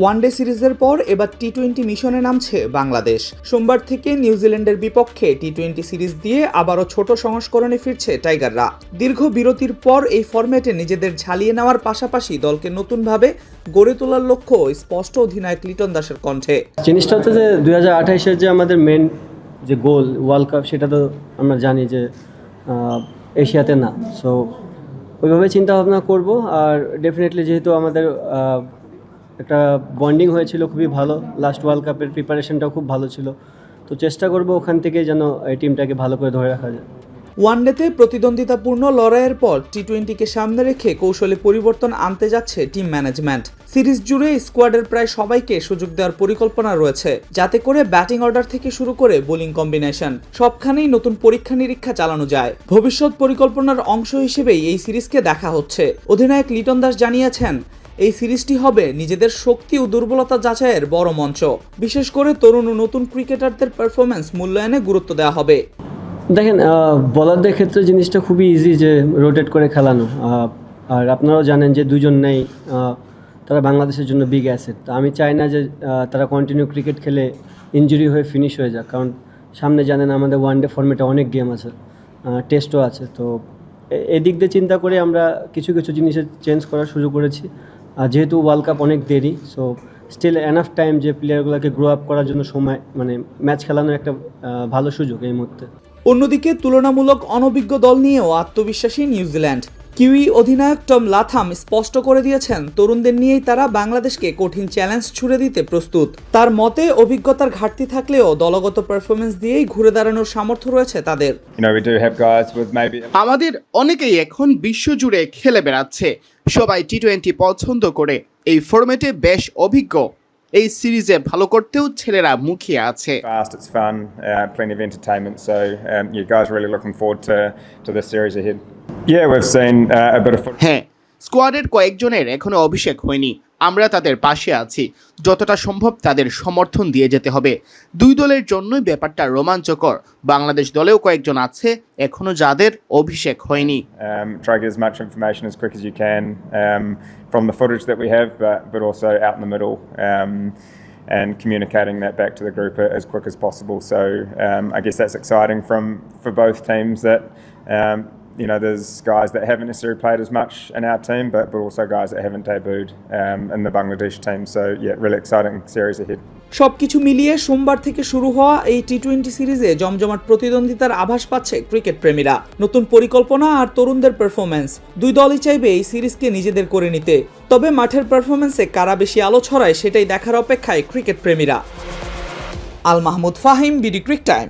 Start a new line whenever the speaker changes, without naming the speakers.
One day সিরিজের পর এবার টি-20 মিশনে নামছে বাংলাদেশ। সোমবার থেকে নিউজিল্যান্ডের বিপক্ষে টি-20 সিরিজ দিয়ে আবারও ছোট সংস্করণে ফিরছে টাইগাররা। দীর্ঘ বিরতির পর এই ফরম্যাটে নিজেদের ঝালিয়ে নেওয়ার পাশাপাশি দলকে নতুনভাবে গড়ে তোলার লক্ষ্য স্পষ্ট অধিনায়ক লিটন দাসের কণ্ঠে।
জিনিসটা হচ্ছে যে 2028-এর যে আমাদের মেন যে গোল ওয়ার্ল্ড কাপ, সেটা তো আমরা জানি যে এশিয়াতে না। সো ওইভাবে চিন্তা ভাবনা করব। আর ডেফিনেটলি যেহেতু আমাদের একটা বন্ডিং হয়েছিল খুবই ভালো, লাস্ট ওয়ার্ল্ড কাপের প্রিপারেশনটাও খুব ভালো ছিল, তো চেষ্টা করব ওখান থেকে যেন এই টিমটাকে ভালো করে ধরে রাখা যায়।
ওয়ানডেতে প্রতিদ্বন্দ্বিতাপূর্ণ লড়াইয়ের পর টি-20কে সামনে রেখে কৌশলে পরিবর্তন আনতে যাচ্ছে টিম ম্যানেজমেন্ট। সিরিজ জুড়ে স্কোয়াডের প্রায় সবাইকে সুযোগ দেওয়ার পরিকল্পনা রয়েছে, যাতে করে ব্যাটিং অর্ডার থেকে শুরু করে বোলিং কম্বিনেশন সবখানেই নতুন পরীক্ষা নিরীক্ষা চালানো যায়। ভবিষ্যৎ পরিকল্পনার অংশ হিসেবেই এই সিরিজকে দেখা হচ্ছে। অধিনায়ক লিটন দাস জানিয়েছেন, এই সিরিজটি হবে নিজেদের শক্তি ও দুর্বলতা যাচাইয়ের বড় মঞ্চ। বিশেষ করে তরুণ ও নতুন ক্রিকেটারদের পারফরম্যান্স মূল্যায়নে গুরুত্ব দেওয়া হবে।
দেখেন, বলারদের ক্ষেত্রে জিনিসটা খুবই ইজি যে রোটেট করে খেলানো। আর আপনারাও জানেন যে দুজন নেই, তারা বাংলাদেশের জন্য বিগ অ্যাসেট। তো আমি চাই না যে তারা কন্টিনিউ ক্রিকেট খেলে ইনজুরি হয়ে ফিনিশ হয়ে যাক, কারণ সামনে জানেন আমাদের ওয়ানডে ফর্মেটে অনেক গেম আছে, টেস্টও আছে। তো এদিক দিয়ে চিন্তা করে আমরা কিছু কিছু জিনিসের চেঞ্জ করার সুযোগ করেছি। যেহেতু ওয়ার্ল্ড কাপ অনেক দেরি, সো স্টিল এনাফ টাইম যে প্লেয়ারগুলোকে গ্রো আপ করার জন্য সময়, মানে ম্যাচ খেলানোর একটা ভালো সুযোগ এই মুহূর্তে।
অন্যদিকে তুলনামূলক অনভিজ্ঞ দল নিয়েও আত্মবিশ্বাসী নিউজিল্যান্ড। কিউই অধিনায়ক টম লাথাম স্পষ্ট করে দিয়েছেন, তরুণদের নিয়েই তারা বাংলাদেশকে কঠিন চ্যালেঞ্জ ছুড়ে দিতে প্রস্তুত। তার মতে, অভিজ্ঞতার ঘাটতি থাকলেও দলগত পারফরমেন্স দিয়েই ঘুরে দাঁড়ানোর সামর্থ্য রয়েছে তাদের।
আমাদের অনেকেই এখন বিশ্বজুড়ে খেলে বেড়াচ্ছে, সবাই টি-20 পছন্দ করে। এই ফরম্যাটে বেশ অভিজ্ঞ। এই সিরিজে ভালো করতেও ছেলেরা মুখিয়ে আছে।
It's fun, plenty of entertainment, so you guys are really looking forward to this series ahead. Yeah, we've seen a bit of football.
হ্যাঁ, স্কোয়াডের কয়েকজনের এখনো অভিষেক হয়নি। আমরা তাদের পাশে আছি, যতটা সম্ভব তাদের সমর্থন দিয়ে যেতে হবে। দুই দলের জন্যই ব্যাপারটা রোমাঞ্চকর। বাংলাদেশ দলেও কয়েকজন আছে এখনো যাদের অভিষেক হয়নি।
Try to get as much information as quick as you can from the footage that we have, but also out in the middle, and communicating that back to the group as quick as possible. So I guess that's exciting for both teams that there's guys that haven't necessarily played as much in our team, but also guys that haven't debuted in the Bangladesh team. So yeah, really exciting series ahead.
সবকিছু মিলিয়ে সোমবার থেকে শুরু হওয়া এই টি-20 সিরিজে জমজমাট প্রতিদ্বন্দ্বিতার আভাস পাচ্ছে ক্রিকেট প্রেমীরা। নতুন পরিকল্পনা আর তরুণদের পারফরম্যান্স, দুই দলই চাইবে এই সিরিজকে নিজেদের করে নিতে। তবে মাঠের পারফরম্যান্সে কারা বেশি আলো ছড়ায় সেটাই দেখার অপেক্ষায় cricket প্রেমীরা। Al Mahmud Fahim, BD ক্রিক time.